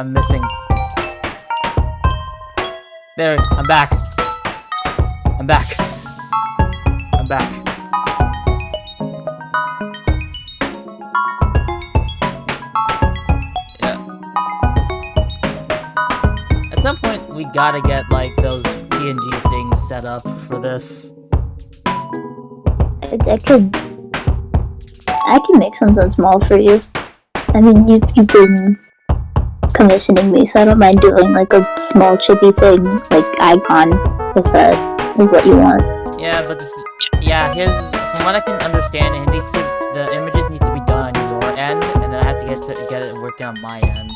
I'm missing. There, I'm back. I'm back. I'm back. Yeah. At some point, we gotta get, like, those PNG things set up for this. I can make something small for you. I mean, you've been commissioning me, so I don't mind doing like a small chibi thing, like icon, if that is what you want. Yeah, but yeah, from what I can understand, the images need to be done on your end, and then I have to get it working on my end.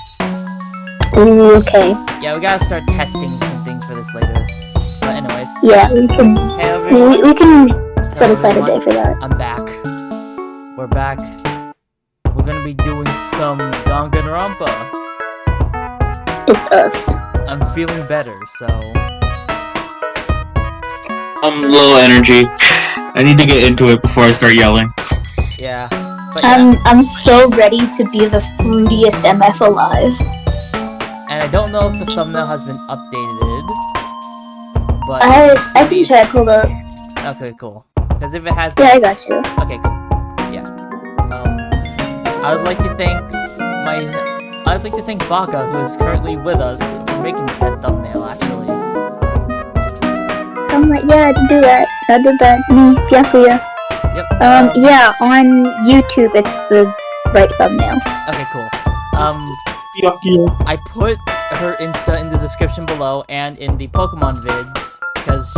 Ooh, okay. Yeah, we gotta start testing some things for this later. But anyways. Yeah, we can. Hey, everyone. We can set aside a day for that. I'm back. We're back. We're gonna be doing some Danganronpa. It's us. I'm feeling better, so. I'm low energy. I need to get into it before I start yelling. Yeah. But yeah. I'm so ready to be the fruitiest MF alive. And I don't know if the thumbnail has been updated. But I can check. Hold up. Okay, cool. Because if it has been... Yeah, I got you. Okay, cool. Yeah. I would like to thank Baka, who is currently with us, for making said thumbnail, actually. Yeah, I did do that. I did that. Me, Byakuya. Yep. Yeah, on YouTube, it's the right thumbnail. Okay, cool. Byakuya. I put her Insta in the description below and in the Pokemon vids, because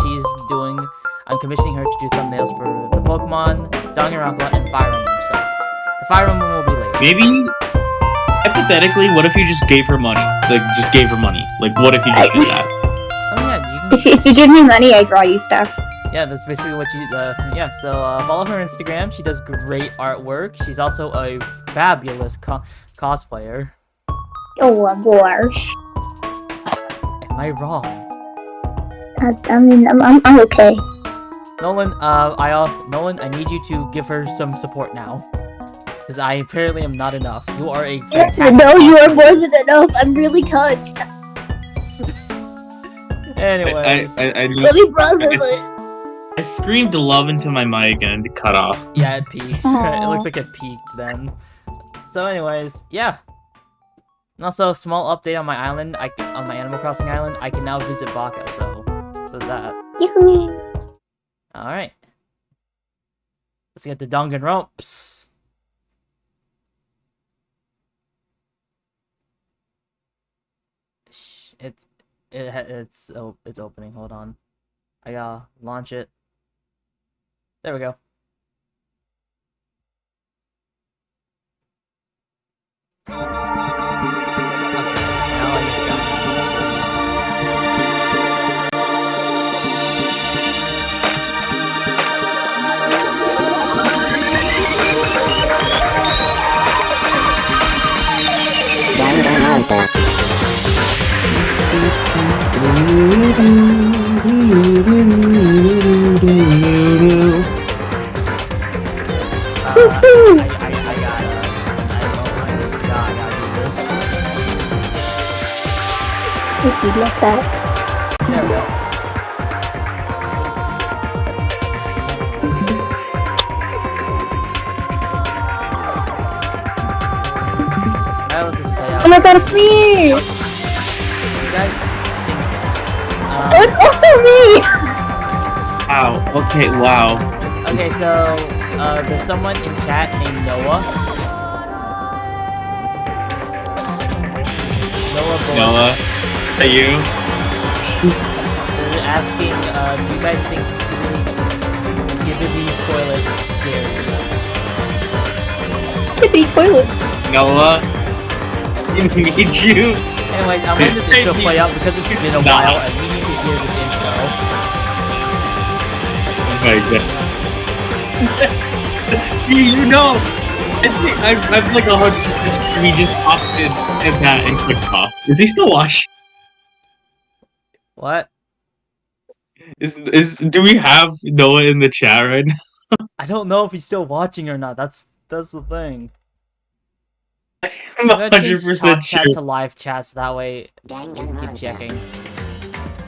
I'm commissioning her to do thumbnails for the Pokemon, Danganronpa, and Fire Emblem stuff. The Fire Emblem will be later. Maybe, hypothetically, what if you just gave her money? Like, just gave her money. Like, what if you just did that? Oh yeah, you can... If you give me money, I draw you stuff. Yeah, that's basically what you, yeah, so, follow her Instagram. She does great artwork. She's also a fabulous cosplayer. Oh, of course. Am I wrong? I mean, I'm okay. Nolan, Nolan, I need you to give her some support now. Because I apparently am not enough. You are a fantastic... No, you are more than enough. I'm really touched. Anyway. Let me process it. I screamed love into my mic and it cut off. Yeah, it peaked. It looks like it peaked then. So anyways, yeah. And also, small update on my island, on my Animal Crossing island, I can now visit Baka, so there's that. Yoo-hoo. Alright. Let's get the Danganronpas. It's opening, hold on. I gotta launch it. There we go. Okay, now I just got Danganronpa. If you like that. There we go. Now let this play out. Oh my god, it's me! You guys think... It's also me! Wow, okay, wow. Okay, so, there's someone in chat named Noah. Noah, is that you? They're asking, do you guys think Skibidi Toilet is scary? Skibidi Toilet. Noah, we need you. Anyways, I'm letting this intro play out because it's been a while and we need to hear this intro. Oh my god. You know, I think I'm like 100% sure he just popped in at that and clicked off. Is he still watching? What? Do we have Noah in the chat right now? I don't know if he's still watching or not. That's the thing. I'm I'm gonna change 100% talk sure. chat to live chat so that way we can keep checking.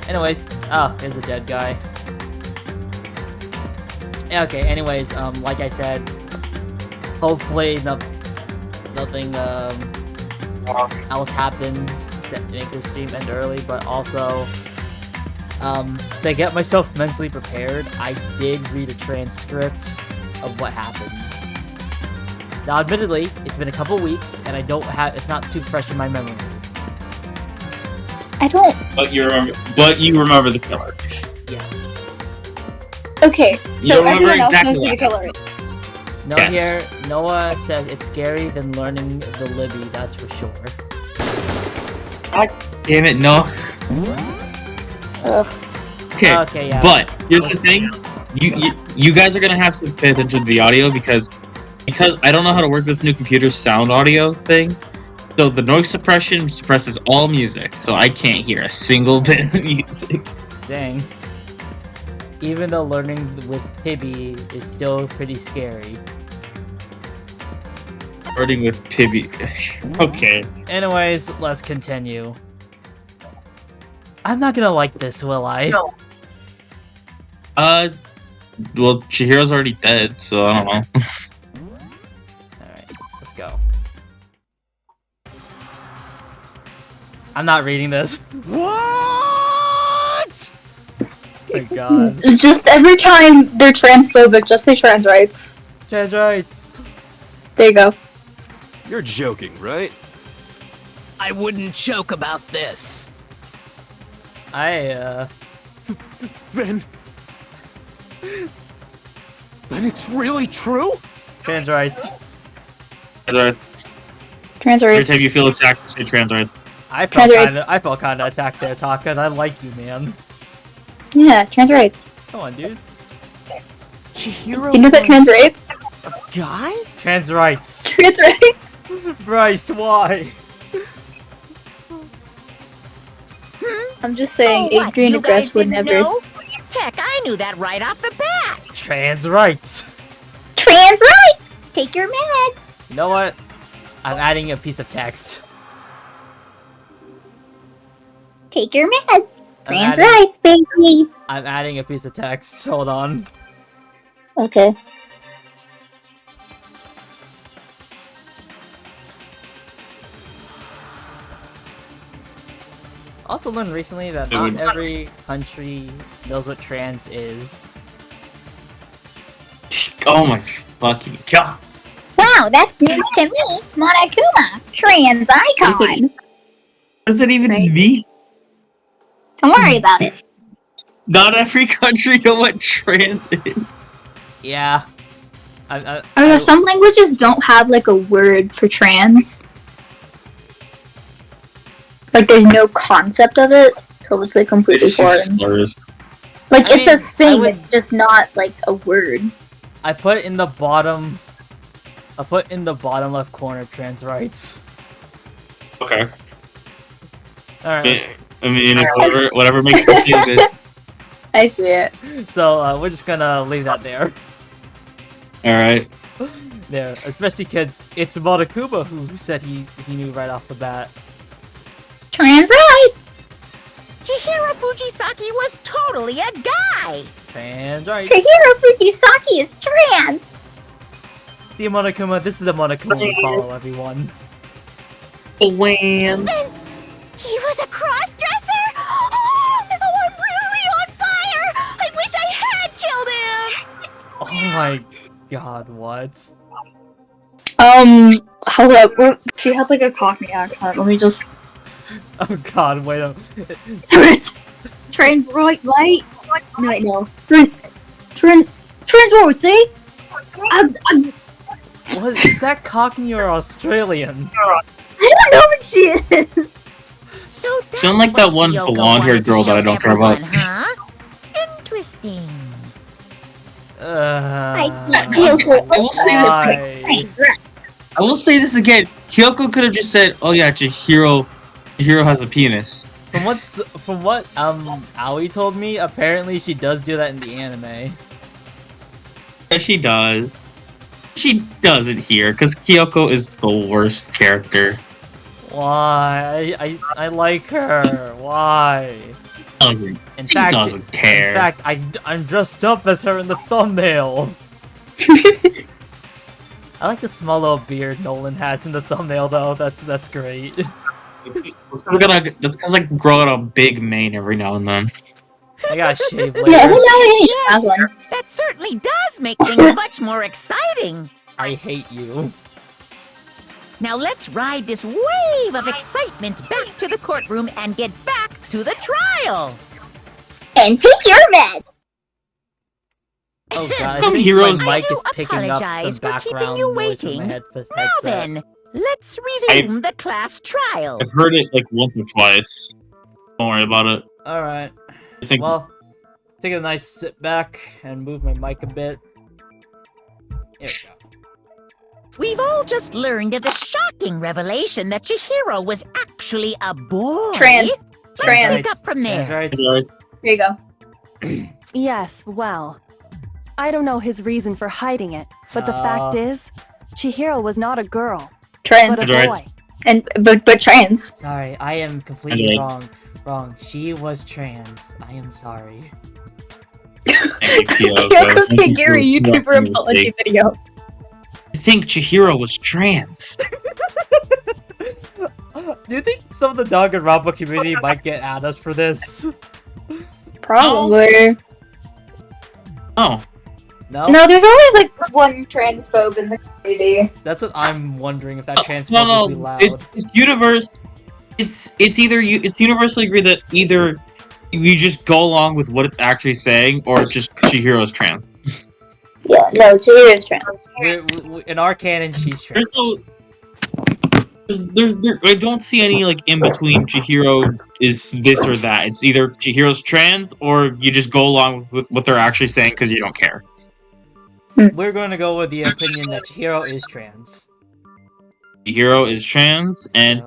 Anyways, oh, here's a dead guy. Yeah, okay, anyways, like I said, hopefully nothing else happens that make this stream end early, but also to get myself mentally prepared, I did read a transcript of what happens. Now, admittedly, it's been a couple weeks, and it's not too fresh in my memory. I don't. But you remember the killer. Yeah. Okay, You so don't remember everyone else exactly knows who the what killer is. No, Yes. here, Noah says it's scary than learning the Libby, that's for sure. Damn it, no. Ugh. Okay, yeah. but here's the thing. You guys are gonna have to pay attention to the audio because I don't know how to work this new computer's sound audio thing. So the noise suppression suppresses all music, so I can't hear a single bit of music. Dang. Even though learning with Pibby is still pretty scary. Starting with Pibby. Okay. Anyways, let's continue. I'm not gonna like this, will I? No. Well, Chihiro's already dead, so I don't know. Alright, let's go. I'm not reading this. What? My god. Just every time they're transphobic, just say trans rights. Trans rights. There you go. You're joking, right? I wouldn't joke about this. Then it's really true? Trans rights. Trans Every rights. time you feel attacked, say trans rights. I Trans rights. felt kinda attacked there, Taka, and I like you, man. Yeah, trans rights. Come on, dude. Chihiro Do you know that trans rights? a guy? Trans rights. Trans rights. Bryce, why? I'm just saying, what, Adrian you guys Agrest would didn't never. know? Heck, I knew that right off the bat. Trans rights. Trans rights! Take your meds! You know what? I'm adding a piece of text. Take your meds! I'm Trans adding- rights, baby! I'm adding a piece of text. Hold on. Okay. Also learned recently that not every country knows what trans is. Oh my fucking god. Wow, that's news to me! Monokuma! Trans icon! What does it even Right. mean? Don't worry about it. Not every country know what trans is. Yeah. I don't know, some languages don't have like a word for trans. Like there's no concept of it, so it's like completely It's just foreign. slurs. Like I it's a mean, I thing, would- it's just not like a word. I put in the bottom left corner trans rights. Okay. Alright, I mean, whatever makes you feel good. I see it. so we're just gonna leave that there. Alright. There, especially kids. It's Monokuma who said he knew right off the bat. Trans rights! Chihiro Fujisaki was totally a guy. Trans rights. Chihiro Fujisaki is trans! See Monokuma, this is the Monokuma we follow, everyone. Wham. He was a cross-dresser? Oh, no, I'm really on fire! I wish I had killed him! Oh my god, what? Hold up. She had like a Cockney accent. Let me just. Oh god, wait a Trans right light? No, wait, no. Trans right, see? What is that Cockney or Australian? I don't know what she is! So that's Sound like that what one Kyoko blonde-haired wanted to girl that I show don't care about. everyone, Huh? Interesting. I will say this. I will say this again. Kyoko could have just said, "Oh yeah, Chihiro has a penis." From what Aoi told me, apparently she does do that in the anime. Yeah, she does. she doesn't here, because Kyoko is the worst character. Why? I like her. Why? Doesn't. In She fact, doesn't care. In fact, I'm dressed up as her in the thumbnail. I like the small little beard Nolan has in the thumbnail, though. That's great. It's because I grow out a big mane every now and then. I gotta shave later. Yeah, every now and then he just has one. That certainly does make things much more exciting. I hate you. Now let's ride this wave of excitement back to the courtroom and get back to the trial. And take your med. Oh god, I Come think heroes. my mic I is do picking up apologize some for keeping background you noise from my waiting. headset. Now then, let's resume the class trial. I've heard it like once or twice. Don't worry about it. Alright, I think well, take a nice sit back and move my mic a bit. There we go. We've all just learned of the shocking revelation that Chihiro was actually a boy. Trans. Let's Trans. pick up from there. That's right. There you go. Yes, well, I don't know his reason for hiding it, but the fact is, Chihiro was not a girl, Trans. but a Right. boy. But trans. Sorry, I am completely Anyways. wrong. She was trans. I am sorry. Thank you, Kyoko. Kyoko Thank you for Kagiri YouTuber correcting me. apology video. I think Chihiro was trans. Do you think some of the Danganronpa community might get at us for this? Probably. Oh, No? No, there's always like one transphobe in the community. That's what I'm wondering, if that transphobe no, will be loud. it's it's universally agreed that either you just go along with what it's actually saying, or it's just Chihiro's trans. Yeah, no, Chihiro's trans. In our canon, she's trans. I don't see any like in between. Chihiro is this or that. It's either Chihiro's trans, or you just go along with what they're actually saying because you don't care. We're going to go with the opinion that Chihiro is trans. Chihiro is trans, and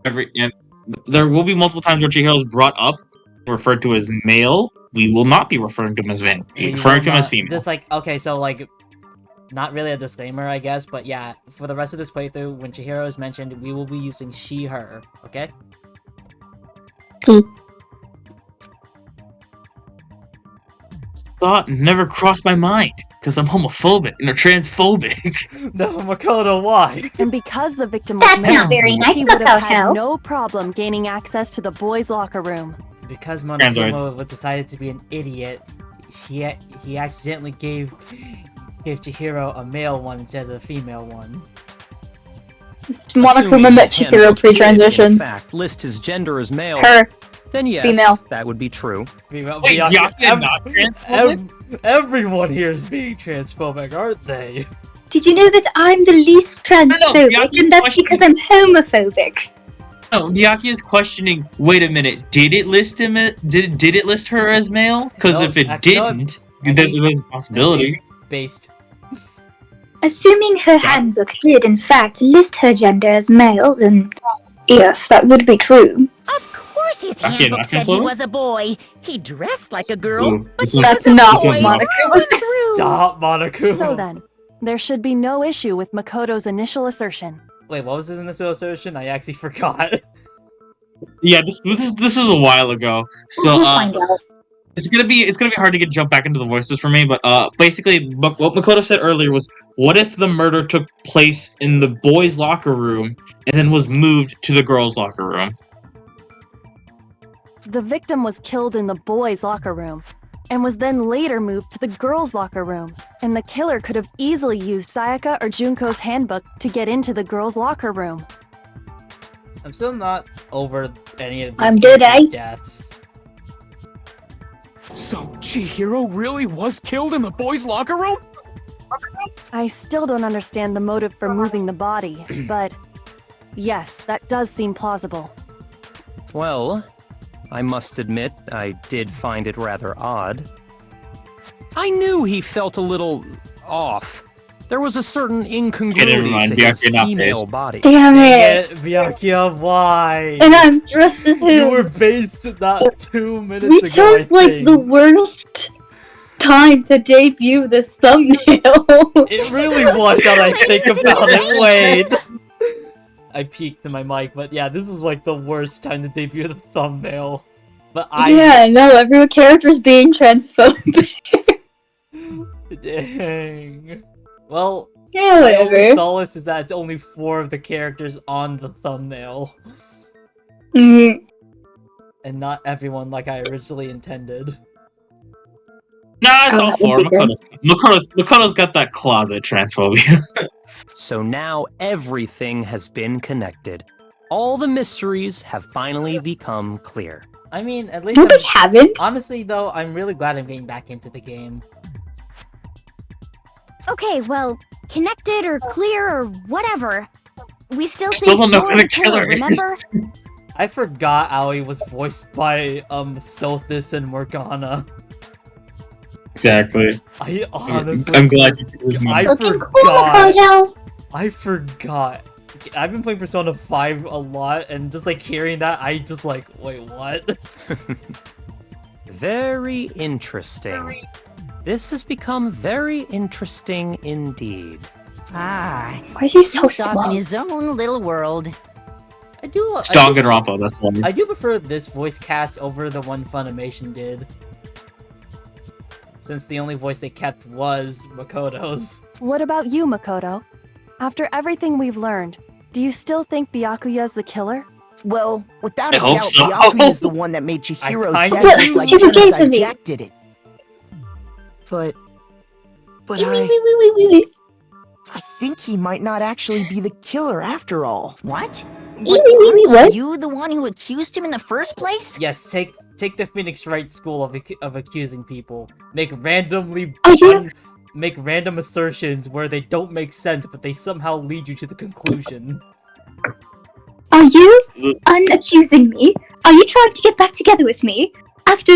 So, and there will be multiple times where Chihiro is brought up, referred to as male. We will not be referring to him as we referring will to him as not- female. Just like, okay, so like, not really a disclaimer, I guess, but yeah, for the rest of this playthrough, when Chihiro is mentioned, we will be using she, her, okay? Thought never crossed my mind because I'm homophobic and transphobic. No, Makoto, why? And because the victim was That's male, not very nice, he would have had Makoto. no problem gaining access to the boys' locker room. Because Androids. Monokuma decided to be an idiot, he accidentally gave Chihiro a male one instead of a female one. Monokuma met Chihiro In pre-transition. fact, list his gender as male. Her. Then yes, Female. that would be true. Female, Wait, Yakuya not transphobic? Everyone here is being transphobic, aren't they? Did you know that I'm the least transphobic, Yakuya's and that's because I'm homophobic? No, Miyaki is questioning. Wait a minute. Did it list him? Did it list her as male? Because No, if it actually, no. didn't, then there's a possibility. Based. Assuming her handbook did in fact list her gender as male, then yes, that would be true. Of course his Yakuya handbook not said he transphobic? was a boy. He dressed like a girl, Ooh, but this he was- That's was a not boy what Monica through was. and through. Stop, Monokuma. So then, there should be no issue with Makoto's initial assertion. Wait, what was his initial assertion? I actually forgot. Yeah, this is a while ago. So We'll find out. it's gonna be hard to jump back into the voices for me. But basically, what Makoto said earlier was, what if the murder took place in the boys' locker room and then was moved to the girls' locker room? The victim was killed in the boys' locker room, and was then later moved to the girls' locker room, and the killer could have easily used Sayaka or Junko's handbook to get into the girls' locker room. I'm still not over any of these I'm good, characters' eh? deaths. So, Chihiro really was killed in the boys' locker room? I still don't understand the motive for moving the body, but yes, that does seem plausible. Well, I must admit, I did find it rather odd. I knew he felt a little off. There was a certain incongruity mind, to his Byakuya not female based. body. Damn it! Byakuya, why? And I'm dressed as You were him. based not 2 minutes We ago, chose I like think. the worst time to debut this thumbnail. It really was now that I think about it. Wait. I peeked in my mic, but yeah, this is like the worst time to debut the thumbnail. But Yeah, no, every character's being transphobic. Dang. Well, Yeah, my only whatever. solace is that it's only 4 of the characters on the thumbnail. Mm. And not everyone like I originally intended. Nah, it's Oh, all that four. would be good. Makoto's got that closet transphobia. So now everything has been connected. All the mysteries have finally become clear. I mean, at least No, I'm, they haven't. honestly though, I'm really glad I'm getting back into the game. Okay, well, connected or clear or whatever. We still Still think don't know you're who the the killer is. remember? I forgot Aoi was voiced by Sothis and Morgana. Exactly. I honestly I'm glad you did. I Looking cool, forgot. Makoto. I forgot. I've been playing Persona 5 a lot, and just like hearing that, I just like, wait, what? Very interesting. This has become very interesting indeed. Ah, Why is he so he's off in small? his own little world. I do. Danganronpa, that's one. I do prefer this voice cast over the one Funimation did. Since the only voice they kept was Makoto's. What about you, Makoto? After everything we've learned, do you still think Byakuya's the killer? Well, without I a hope doubt, so. Byakuya is the one that made Chihiro's I death kinda look do. like Super gay for genocide. me. Jack did it. But Wait, wait. I think he might not actually be the killer after all. What? Wait, what? Aren't you the one who accused him in the first place? Yes, take the Phoenix Wright school of accusing people. Make randomly Are you- make random assertions where they don't make sense, but they somehow lead you to the conclusion. Are you unaccusing me? Are you trying to get back together with me? After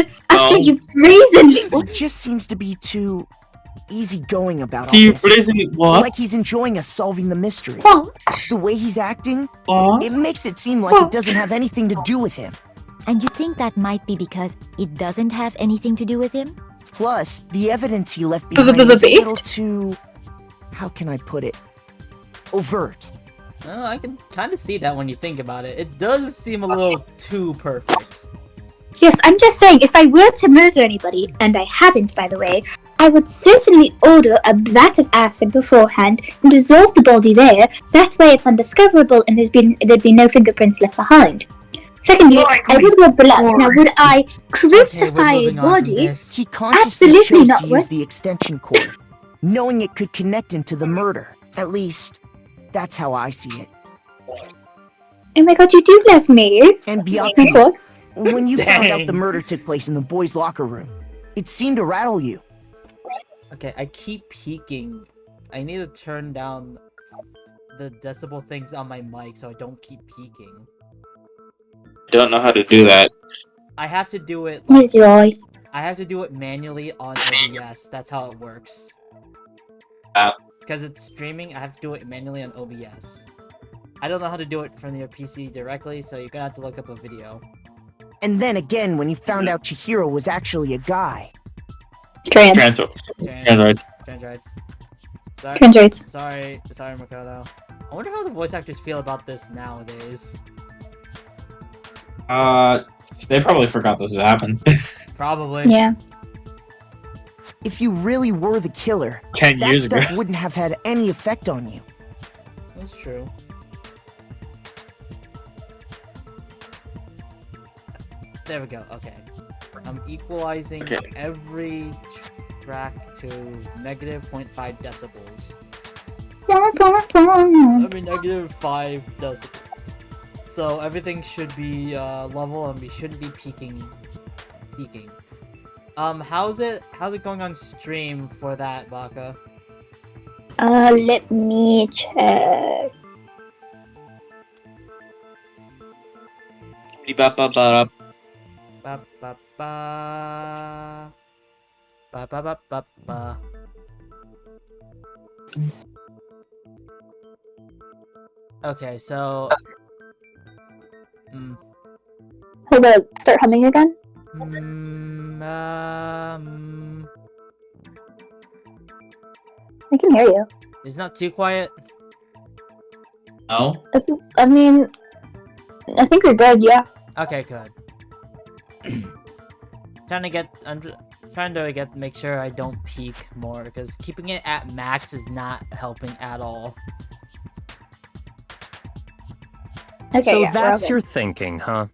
you brazenly... He just seems to be too easygoing about all Do you this. brazenly what? Like he's enjoying us solving the mystery. What? The way he's acting, What? it makes it seem like it doesn't have anything to do with him. And you think that might be because it doesn't have anything to do with him? Plus, the evidence he left behind is a little too... How can I put it? Overt. Well, I can kind of see that when you think about it. It does seem a little too perfect. Yes, I'm just saying, if I were to murder anybody, and I haven't, by the way, I would certainly order a vat of acid beforehand and dissolve the body there. That way it's undiscoverable and there'd be no fingerprints left behind. Secondly, I would wear gloves. Now, would I crucify his body? He consciously Absolutely chose not. to What? use the extension cord, knowing it could connect him to the murder. At least, that's how I see it. Oh my god, you do love me. And Oh my Byakuya, god. when you found out Dang. the murder took place in the boys' locker room, it seemed to rattle you. Okay, I keep peeking. I need to turn down the decibel things on my mic so I don't keep peeking. I don't know how to do that. I have to do it. Neither do I. I have to do it manually on OBS. That's how it works. Because it's streaming, I have to do it manually on OBS. I don't know how to do it from your PC directly, so you're gonna have to look up a video. And then again, when you found out Chihiro was actually a guy. Trans. Transrights. Transrights. Sorry, Transrights. sorry, Makoto. I wonder how the voice actors feel about this nowadays. They probably forgot this happened. Probably. Yeah. If you really were the killer, 10 that years ago. stuff wouldn't have had any effect on you. That's true. There we go, okay. I'm equalizing every track to negative 0.5 decibels. I mean, negative 5 decibels. So everything should be level and we shouldn't be peaking. How's it going on stream for that, Baka? Let me check. Ba-ba-ba-da. Ba ba ba ba ba ba ba ba. Okay, so Hold on, start humming again. I can hear you. It's not too quiet. No. I mean, I think we're good. Yeah. Okay, good. trying to make sure I don't peak more, because keeping it at max is not helping at all. Okay. So yeah, that's we're all your good. thinking, huh?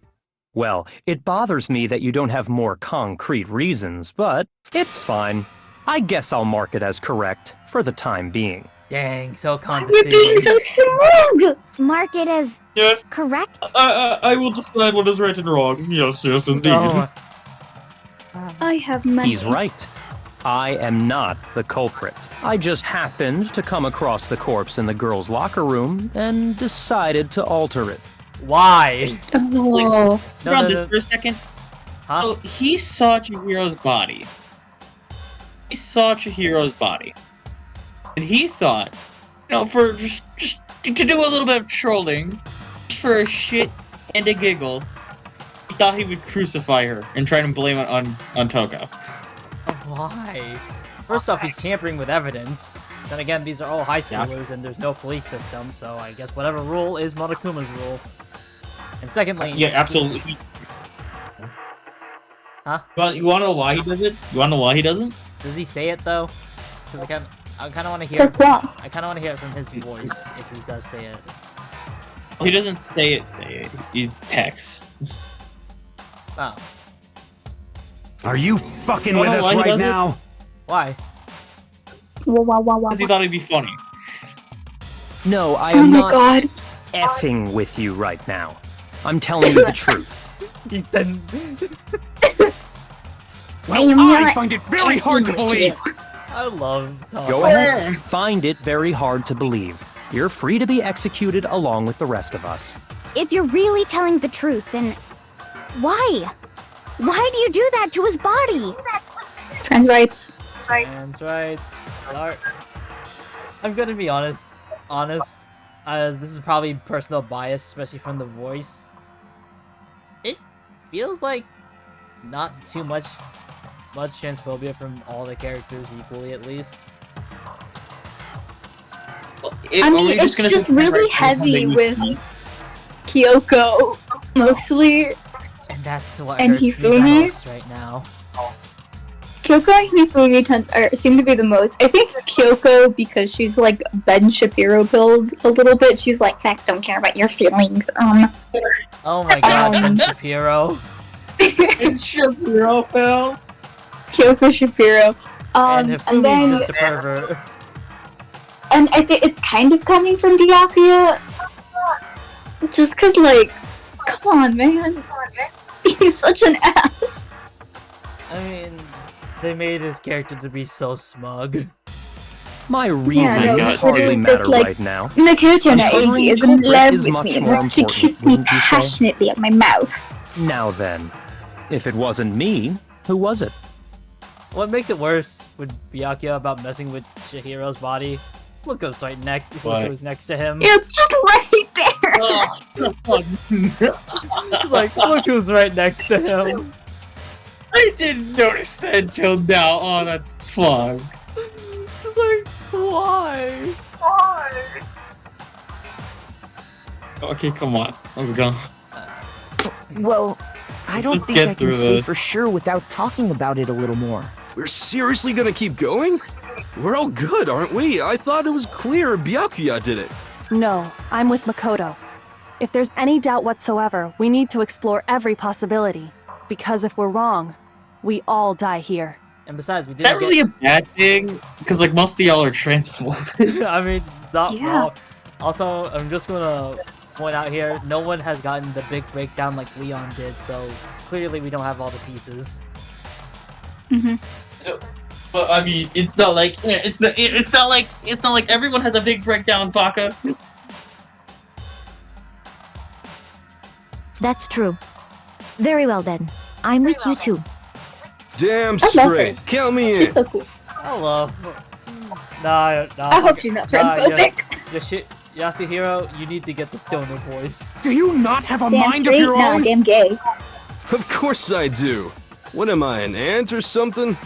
Well, it bothers me that you don't have more concrete reasons, but it's fine. I guess I'll mark it as correct for the time being. Dang, so You're condescending. being so smug. Mark it as Yes, correct. I will decide what is right and wrong. Yes, indeed. Oh, I have money. He's right. I am not the culprit. I just happened to come across the corpse in the girls' locker room and decided to alter it. why? Oh. No, Around no, this no. for a second. Huh? So he saw Chihiro's body. And he thought, for just to do a little bit of trolling, just for a shit and a giggle, he thought he would crucify her and try to blame it on Toko. Why? First off, he's tampering with evidence. Then again, these are all high schoolers and there's no police system, so I guess whatever rule is Motokuma's rule. And secondly... Yeah, absolutely. Huh? You wanna know why he does it? You wanna know why he doesn't? Does he say it, though? Because I kind of want to hear it. What's wrong? I kind of want to hear it from his voice, if he does say it. He doesn't say it. He texts. Wow. Are you fucking You with wanna know us why he right does it? now? Why? Wow. Because he thought it'd be funny. No, I Oh am my not god. effing with you right now. I'm telling you the truth. He's done... I am I not find it very hard to with believe. you. I love Tom. Go ahead. Find it very hard to believe. You're free to be executed along with the rest of us. If you're really telling the truth, then why? Why do you do that to his body? Trans rights. Trans rights. Art. I'm gonna be honest. This is probably personal bias, especially from the voice. It feels like not too much transphobia from all the characters equally, at least. I mean, it's just really heavy with Kyoko, mostly. And that's what And hurts me the Hifumi? most right now. Kyoko and Hifumi seem to be the most. I think Kyoko, because she's like Ben Shapiro build a little bit, she's like, facts don't care about your feelings. Oh my god, Ben Shapiro. It's Shapiro, Phil. Kyoko Shapiro. And And Hifumi's then, just a pervert. and I think it's kind of coming from Byakuya. Just cause, like, come on, man. He's such an ass. I mean, they made his character to be so smug. My reasons it's hardly literally matter just like, right now. Makoto Uncovering Naegi is the in culprit love is with much me and more wants to important, kiss me wouldn't you say? passionately at my mouth. Now then, if it wasn't me, who was it? What makes it worse with Byakuya about messing with Chihiro's body? Look who's right next. What? Who's next to him? It's just right there. He's like, look who's right next to him. I didn't notice that until now. Oh, that's fun. It's like, why? Okay, come on. Let's go. Well, I don't Let's think get I can through say this. for sure without talking about it a little more. We're seriously gonna keep going? We're all good, aren't we? I thought it was clear Byakuya did it. No, I'm with Makoto. If there's any doubt whatsoever, we need to explore every possibility. Because if we're wrong, we all die here. And besides, we Is that didn't really a bad thing? Because, like, most of y'all are transphobic. I mean, it's not Yeah. wrong. Also, I'm just gonna point out here, no one has gotten the big breakdown like Leon did, so clearly we don't have all the pieces. But I mean, it's not like it's not like everyone has a big breakdown, Baka. That's true. Very well then. I'm with you too. Damn I love straight. her. Count me in. She's so cool. Hello. Nah. I hope she's not transphobic. Yasuhiro, you need to get the stoner voice. Do you not have a Damn mind of straight, your nah, own? damn gay. Of course I do. What am I, an ant or something?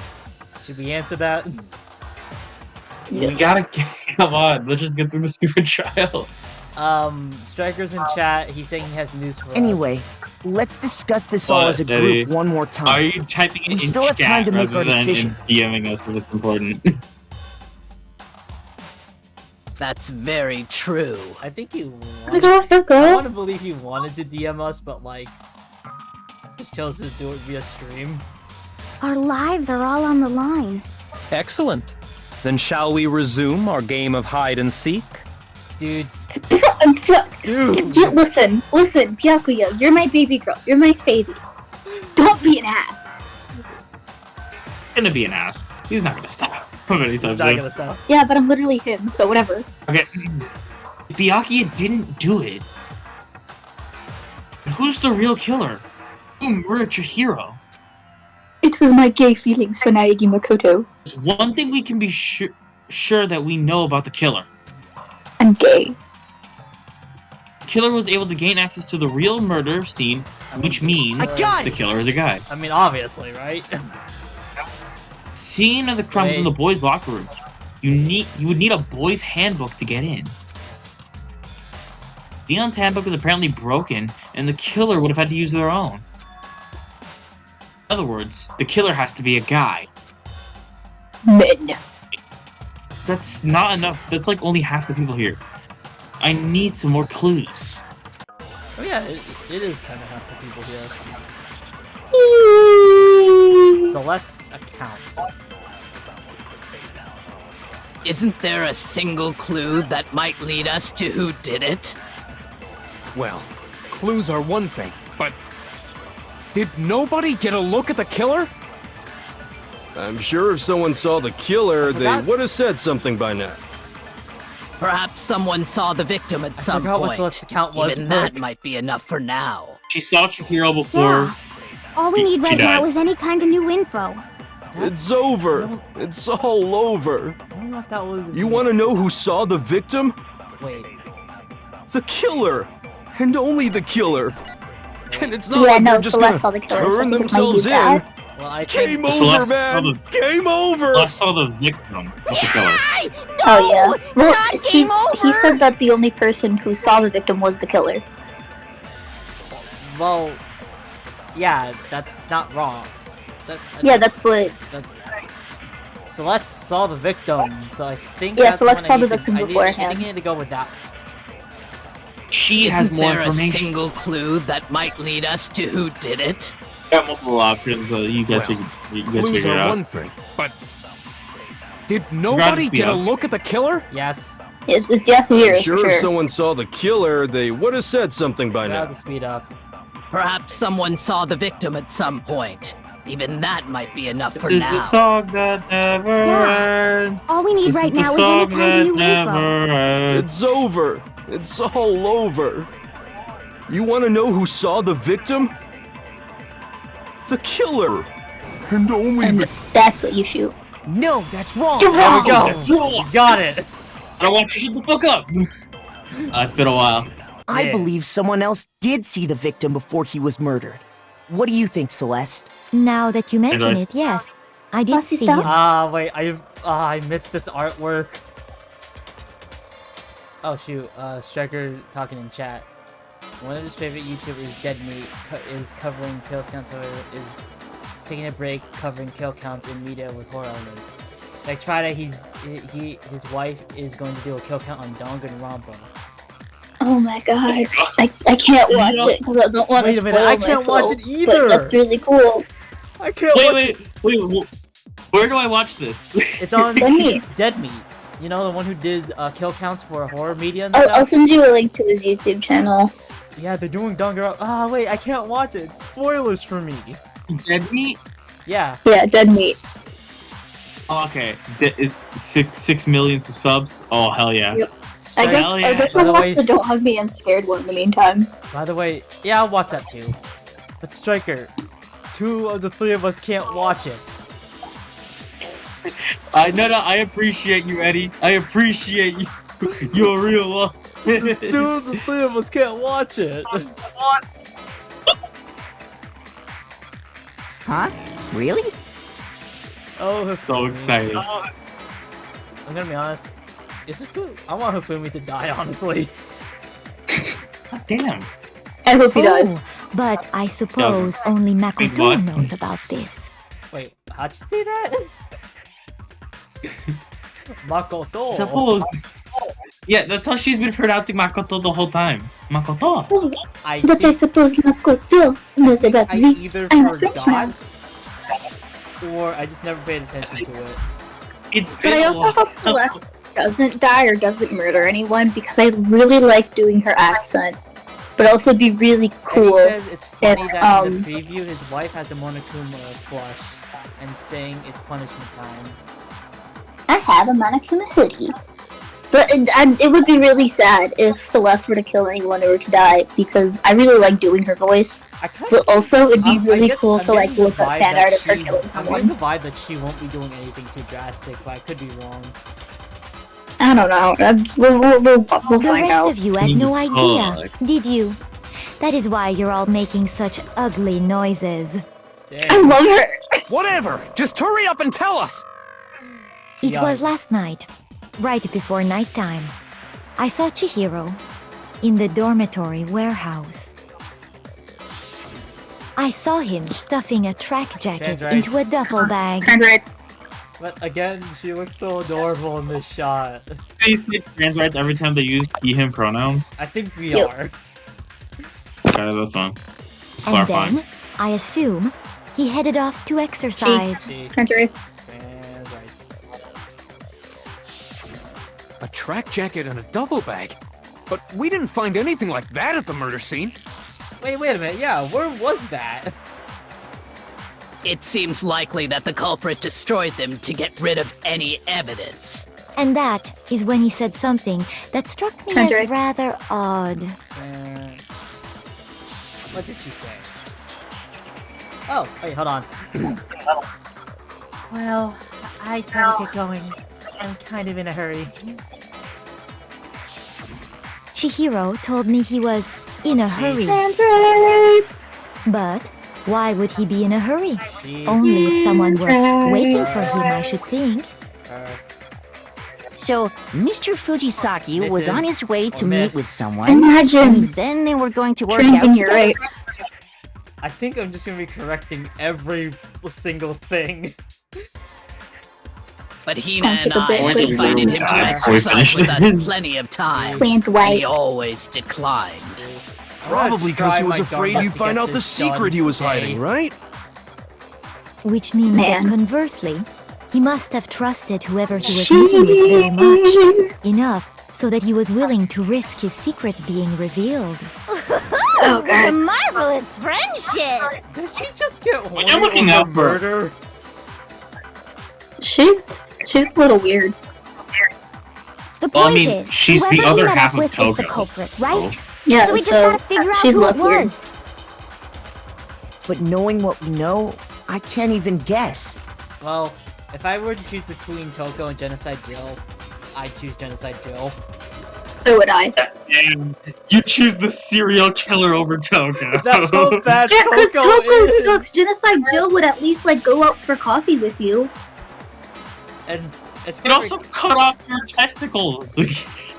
Should we answer that? We gotta come on. Let's just get through the stupid trial. Striker's in chat. He's saying he has news for us. Anyway, let's discuss this all as a group Eddie? one more time. Are you typing it We in still have chat time to make rather our than decision. in DMing us if it's important? That's very true. I think he Oh my wanted, god, so I good. want to believe he wanted to DM us, but like, just chose to do it via stream. Our lives are all on the line. Excellent. Then shall we resume our game of hide and seek? Dude, You, listen, Byakuya, you're my baby girl. You're my baby. Don't be an ass. Gonna be an ass. He's not gonna stop. How many times? not gonna stop. Yeah, but I'm literally him, so whatever. Okay. If Byakuya didn't do it, who's the real killer? Who murdered your hero? It was my gay feelings for Naegi Makoto. There's one thing we can be sure that we know about the killer. I'm gay. The killer was able to gain access to the real murder scene, which means the killer is a guy. I mean, obviously, right? Scene of the crimes in the boys' locker room. You would need a boys' handbook to get in. Leon's handbook is apparently broken, and the killer would have had to use their own. In other words, the killer has to be a guy. Men. That's not enough. That's like only half the people here. I need some more clues. Oh yeah, it is kind of half the people here. Celeste's account. Isn't there a single clue that might lead us to who did it? Well, clues are one thing, but did nobody get a look at the killer? I'm sure if someone saw the killer, they forgot- would have said something by now. Perhaps someone saw the victim at some forgot what point. Celeste's account was, Even that Brooke. might be enough for now. She saw Chihiro before. Yeah. All we need She right now died. is any kind of new info. It's over. It's all over. I don't know if that was. You want to know who saw the victim? Wait. The killer. And only the killer. And it's not Yeah, like no, they're just Celeste saw gonna the killer, so I turn think it might be themselves in. that. Well, I think. Game over, Celeste saw man. the- Game over. I saw the victim of the killer. Oh yeah. Well, not he game over. he said that the only person who saw the victim was the killer. Well, yeah, that's not wrong. Yeah, that's what. Celeste saw the victim, so I think. Yeah, that's Celeste when I saw the need to- victim I think beforehand. I need to go with that. She has Isn't more there a information. single clue that might lead us to who did it? Got multiple options, so you guys Well, you guys Clues figure it are out. one thing, but did nobody speed get a up. look at the killer? Yes. It's yes, here I'm for sure sure. if someone saw the killer, they would have said something by Grab now. the speed up. Perhaps someone saw the victim at some point. Even that might be enough This for is now. the song that never ends. All we need This right is the now is song any kind of that new info. never ends. It's over. It's all over. You want to know who saw the victim? The killer. And only And that's what you shoot. No, that's wrong. You're There wrong. we go. That's wrong. You got it. I don't want you to shut the fuck up. It's been a while. I Yeah. believe someone else did see the victim before he was murdered. What do you think, Celeste? Now that you mention guys. it, yes. I did What's see his him. dog? Wait, I missed this artwork. Oh shoot, Striker talking in chat. One of his favorite YouTubers, Dead Meat, is covering kill counts, or is taking a break covering kill counts in media with horror elements. Next Friday, his wife is going to do a kill count on Danganronpa. Oh my god. I can't watch it because I don't want to Wait a spoil minute, I can't watch myself, it either. But that's really cool. I can't Wait. Where do I watch this? It's on Dead Meat. Dead Meat. You know, the one who did kill counts for horror media and I'll stuff? send you a link to his YouTube channel. Yeah, they're doing Danganronpa. Wait, I can't watch it. It's spoilers for me. Dead Meat? Yeah. Yeah, Dead Meat. Oh, okay. It's 6 million subs. Oh, hell yeah. Yep. Strike- Hell yeah. I guess By I'll the watch way- the Don't Hug Me, I'm Scared one in the meantime. By the way, yeah, I'll watch that too. But Striker, 2 of the 3 of us can't watch it. I appreciate you, Eddie. I appreciate you. You're a real love. 2 of the 3 of us can't watch it. Huh? Really? Oh, So excited. I'm gonna be honest. I want Hifumi to die, honestly. God damn. I hope he does. But I suppose only Makoto what? knows about this. Wait, how'd you say that? Makoto. Suppose. Yeah, that's how she's been pronouncing Makoto the whole time. Makoto. But I suppose Makoto knows about I this. either I'm a Frenchman. forgot, or I just never paid attention to it. It's But I also hope Celeste doesn't die or doesn't murder anyone because I really like doing her accent. But also it'd be really cool And he says it's funny if, that in the preview his wife has a Monokuma plush and saying it's punishment time. I have a Monokuma hoodie. But it would be really sad if Celeste were to kill anyone or were to die because I really like doing her voice. But also it'd be really cool to like look up fan art of her killing I'm getting someone. the vibe that she won't be doing anything too drastic, but I could be wrong. I don't know. We'll The find rest out. of you had no idea, did you? That is why you're all making such ugly noises. I love her. Whatever! Just hurry up and tell us! It was last night, right before nighttime. I saw Chihiro in the dormitory warehouse. I saw him stuffing a track jacket Trans into a rights. duffel bag. But again, she looks so adorable in this shot. They say trans rights every time they use he/him pronouns. I think we are. Okay, that's fine. It's And clarifying. then, I assume, he headed off to exercise. A track jacket and a duffel bag? But we didn't find anything like that at the murder scene. Wait a minute. Yeah, where was that? It seems likely that the culprit destroyed them to get rid of any evidence. And that is when he said something that struck me as Contract. rather odd. What did she say? Oh, wait, hold on. Well, I gotta get going. I'm kind of in a hurry. Chihiro told me he was in a hurry. But why would he be in a hurry? Only if someone were waiting for him, I should think. So, Mr. Fujisaki was on his way to meet with someone. Imagine and then they were going to work transing out your together. rights. I think I'm just gonna be correcting every single thing. But Hina Don't and take a I bit had quick. invited him to exercise with us plenty of times. Plant and white. he always declined. Probably because he was my afraid darndest you'd to find get out the this done secret he was today. hiding, right? Which means Man. that conversely, he must have trusted whoever he was meeting with very much. Enough so that he was willing to risk his secret being revealed. Oh What a god. marvelous friendship! Did she just get What are you looking over out for? murder? She's a little weird. The Well, I point mean, is, she's the whoever other he met half up of with is the Togo. culprit, right? Yeah, So we just so gotta figure out she's who less it weird. was. But knowing what we know, I can't even guess. Well, if I were to choose between Toko and Genocide Jill, I'd choose Genocide Jill. So would I. And you choose the serial killer over Toga. That's how bad Yeah, because Toko Toko is. sucks. Genocide Jill would at least like go out for coffee with you. And it's It also cut off your testicles.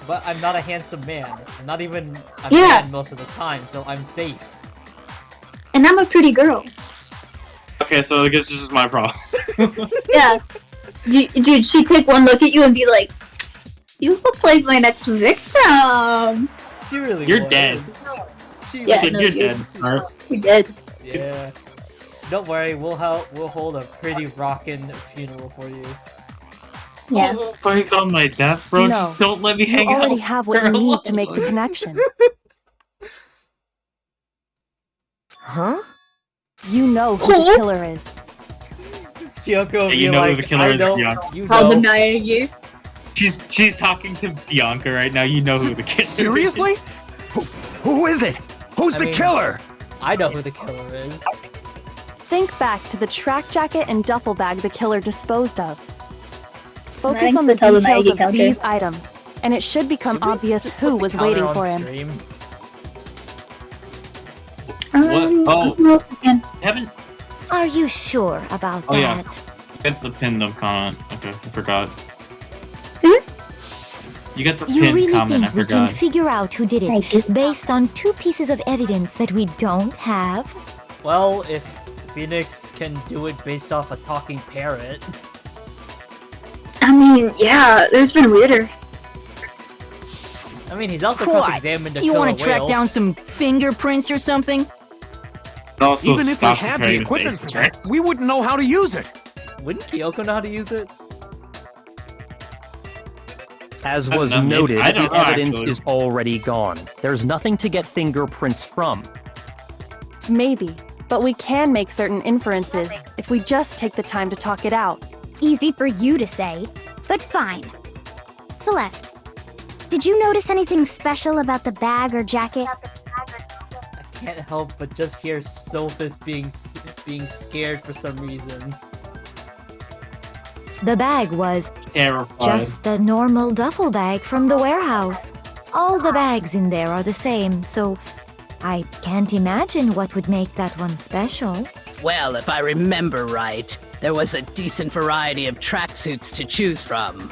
But I'm not a handsome man. I'm not even a Yeah. man most of the time, so I'm safe. And I'm a pretty girl. Okay, so I guess this is my problem. Yeah. Dude, she'd take one look at you and be like, you look like my next victim. She really You're would. dead. She Yeah, She said no, you're you- dead. Alright. We did. Yeah. Don't worry, we'll hold a pretty rockin' funeral for you. Yeah. Break on my death, bro. No, Just don't let me You hang out. already have what you girl. need to make the connection. Huh? You know who the killer is. Kyoko Yeah, will you be know like, who the killer I is, know, Bianca. you How the know. Naegi. She's talking to Bianca right now. You know who the killer is. Seriously? Who is it? Who's I the mean- killer? I know who the killer is. Think back to the track jacket and duffel bag the killer disposed of. Focus Thanks on the for telling details Maggie of counter. these items, and it should become Should we obvious just who put the was counter waiting on for him. stream? Oh. no, we can. Haven't Are you sure about Oh, yeah. that? get the pinned up comment. Okay, I forgot. You got the You pinned really comment, I think we can forgot. figure out who did I do. it based on 2 pieces of evidence that we don't have? Well, if Phoenix can do it based off a talking parrot. I mean, yeah, there's been weirder. I mean, he's also What? cross-examined a You killer want to track whale. down some fingerprints or something? Also, Even if we stop had the comparing equipment for faces, that, right? we wouldn't know how to use it. Wouldn't Kyoko know how to use it? As I was don't know, noted, I don't the know, evidence actually. is already gone. There's nothing to get fingerprints from. Maybe, but we can make certain inferences if we just take the time to talk it out. Easy for you to say, but fine. Celeste, did you notice anything special about the bag or jacket? I can't help but just hear Sophus being scared for some reason. The bag was Terrified. just a normal duffel bag from the warehouse. All the bags in there are the same, so I can't imagine what would make that one special. Well, if I remember right, there was a decent variety of tracksuits to choose from.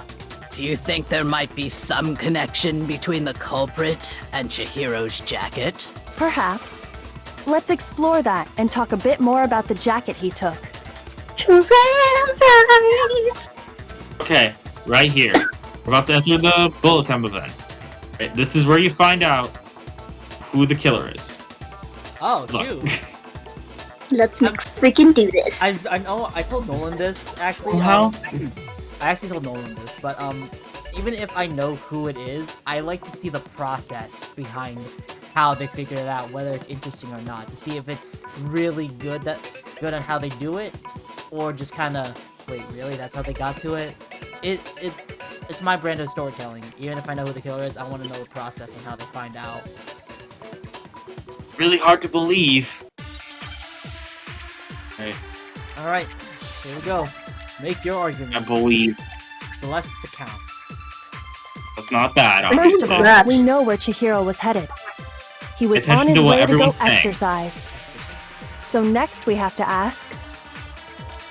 Do you think there might be some connection between the culprit and Chihiro's jacket? Perhaps. Let's explore that and talk a bit more about the jacket he took. Okay, right here. We're about to enter the bullet time event. Right, this is where you find out who the killer is. Oh, Look. shoot. Let's freaking do this. I know, I told Nolan this, actually. Somehow? I actually told Nolan this, but, even if I know who it is, I like to see the process behind how they figured it out, whether it's interesting or not, to see if it's really good on how they do it, or just kind of, wait, really? That's how they got to it? It's my brand of storytelling. Even if I know who the killer is, I want to know the process and how they find out. Really hard to believe. Hey, Alright, here we go. Make your argument. I believe. Celeste's account. That's not bad. First of all, Traps. we know where Chihiro was headed. He was Attention on his to what way to go everyone's saying. exercise. So next we have to ask,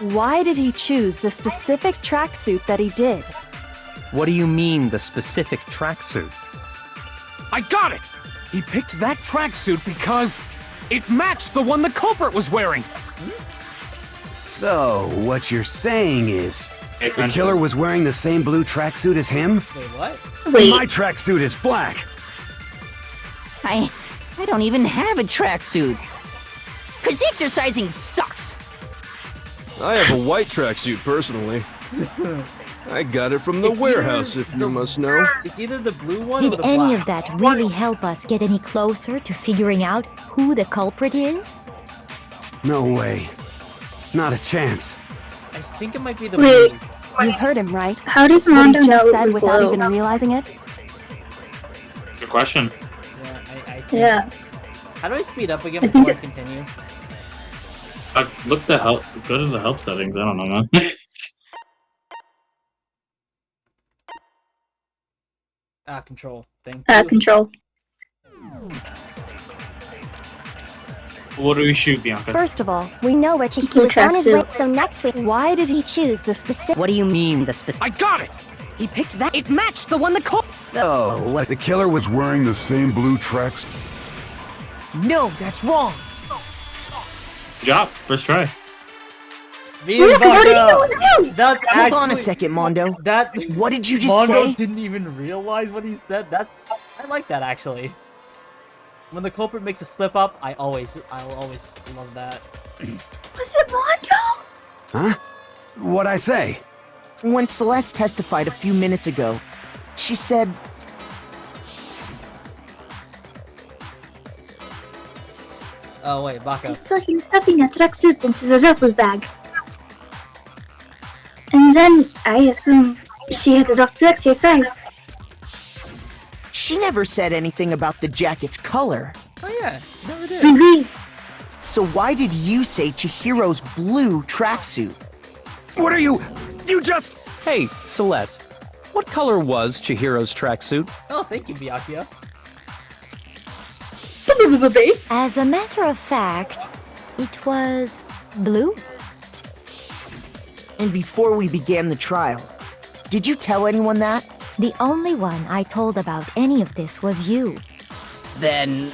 why did he choose the specific tracksuit that he did? What do you mean, the specific tracksuit? I got it! He picked that tracksuit because it matched the one the culprit was wearing. So, what you're saying is, the attention. killer was wearing the same blue tracksuit as him? Wait, what? Wait, My tracksuit is black. I don't even have a tracksuit. 'Cause exercising sucks. I have a white tracksuit personally. I got it from the It's warehouse, either if you the- must know. It's either the blue one or Did the any black. of that really help us get any closer to figuring out who the culprit is? No way. Not a chance. I think it might be the Wait. blue. You heard him, right? how does What he Mondo know just it said was without blue? even realizing it? Good question. Yeah, I think. Yeah. How do I speed up again I think before I continue? Look the help. Go to the help settings. I don't know, man. Control. Thank you. Control. What do we shoot, Bianca? First of all, We know where Chihiro Blue was on his way, tracksuit. so next we... why did he choose the specific... What do you mean, the specific? I got it! He picked that. It matched the one the culprit. So, what? The killer was wearing the same blue tracks. No, that's wrong. Good job. First try. Me Yeah, and 'cause I didn't know Bucko. it was blue! That's Hold actually... on a second, Mondo. That... What did you just Mondo say? didn't even realize what he said. I like that, actually. When the culprit makes a slip up, I will always love that. Was it Mondo? Huh? What'd I say? When Celeste testified a few minutes ago, she said, Oh wait, Baka. I saw him stuffing a tracksuit into the duffel bag. And then, I assume, she headed off to exercise. she never said anything about the jacket's color. Oh yeah, never did. Agree. So why did you say Chihiro's blue tracksuit? What are you? You just. Hey, Celeste. What color was Chihiro's tracksuit? Oh, thank you, Byakuya. As a matter of fact, it was blue. And before we began the trial, did you tell anyone that? The only one I told about any of this was you. Then,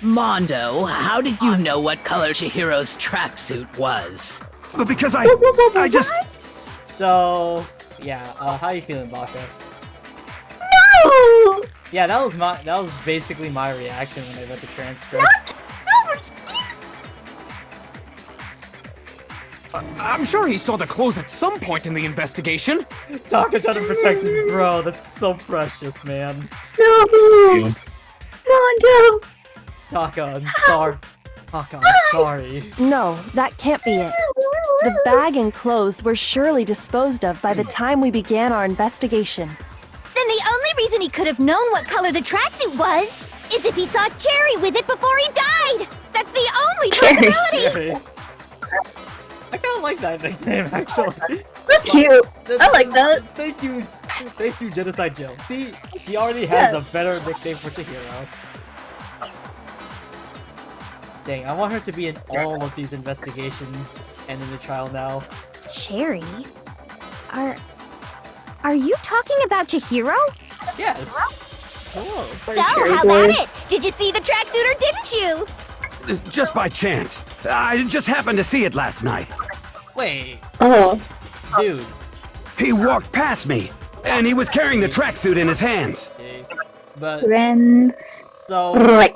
Mondo, how did you know what color Chihiro's tracksuit was? But because I just... So, yeah, how you feeling, Baka? No! Yeah, that was basically my reaction when I read the transcript. I'm sure he saw the clothes at some point in the investigation. Taka trying to protect his bro. That's so precious, man. No! Mondo! Taka, I'm sorry. Taka, I'm sorry. No, that can't be it. The bag and clothes were surely disposed of by the time we began our investigation. Then the only reason he could have known what color the tracksuit was is if he saw Cherry with it before he died! That's the only possibility! I kind of like that nickname, actually. That's cute. I like that. Thank you, Genocide Jill. See, she already has a better nickname for Chihiro. Dang, I want her to be in all of these investigations and in the trial now. Cherry? Are you talking about Chihiro? Yes. Hello. So, how about it? Did you see the tracksuit or didn't you? Just by chance. I just happened to see it last night. Wait. Oh. Dude. He walked past me, and he was carrying the tracksuit in his hands. Okay. But Friends. so. Right.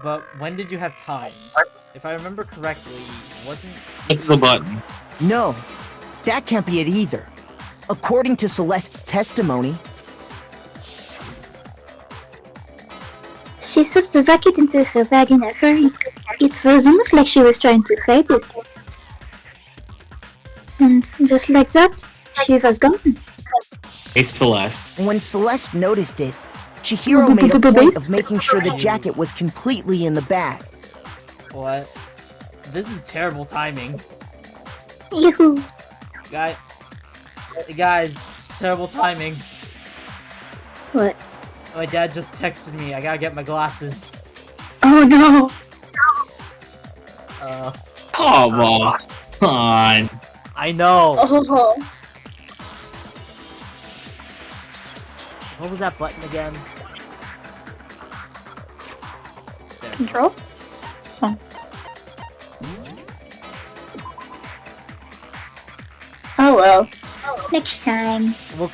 But when did you have time? If I remember correctly, wasn't. Click the button. No, that can't be it either. According to Celeste's testimony, She slipped the jacket into her bag in a hurry. It was almost like she was trying to hide it. And just like that, she was gone. Hey, Celeste. when Celeste noticed it, Chihiro made a point of making sure the jacket was completely in the bag. What? This is terrible timing. Yoo-hoo. Guys, terrible timing. What? My dad just texted me. I gotta get my glasses. Oh no! Come on. I know. Oh. What was that button again? There. Control? Oh. Oh well. Next time. Well,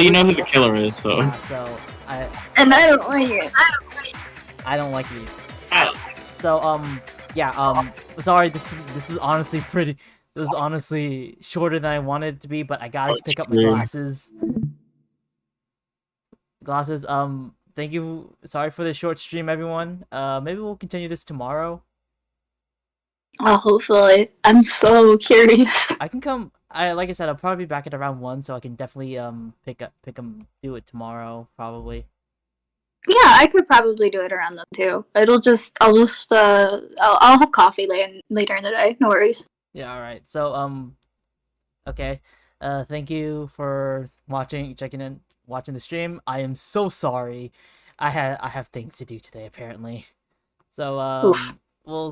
you know who the killer is, so. Yeah, so And I don't like it. I don't like you. So yeah, sorry. This is honestly pretty. This is honestly shorter than I wanted it to be, but I gotta pick up my glasses. Thank you. Sorry for the short stream, everyone. Maybe we'll continue this tomorrow. Oh, hopefully. I'm so curious. I can come. Like I said, I'll probably be back at around 1, so I can definitely do it tomorrow, probably. Yeah, I could probably do it around them too. I'll have coffee later in the day. No worries. Yeah. All right. So okay. Thank you for watching the stream. I am so sorry. I have things to do today apparently. So Oof. we'll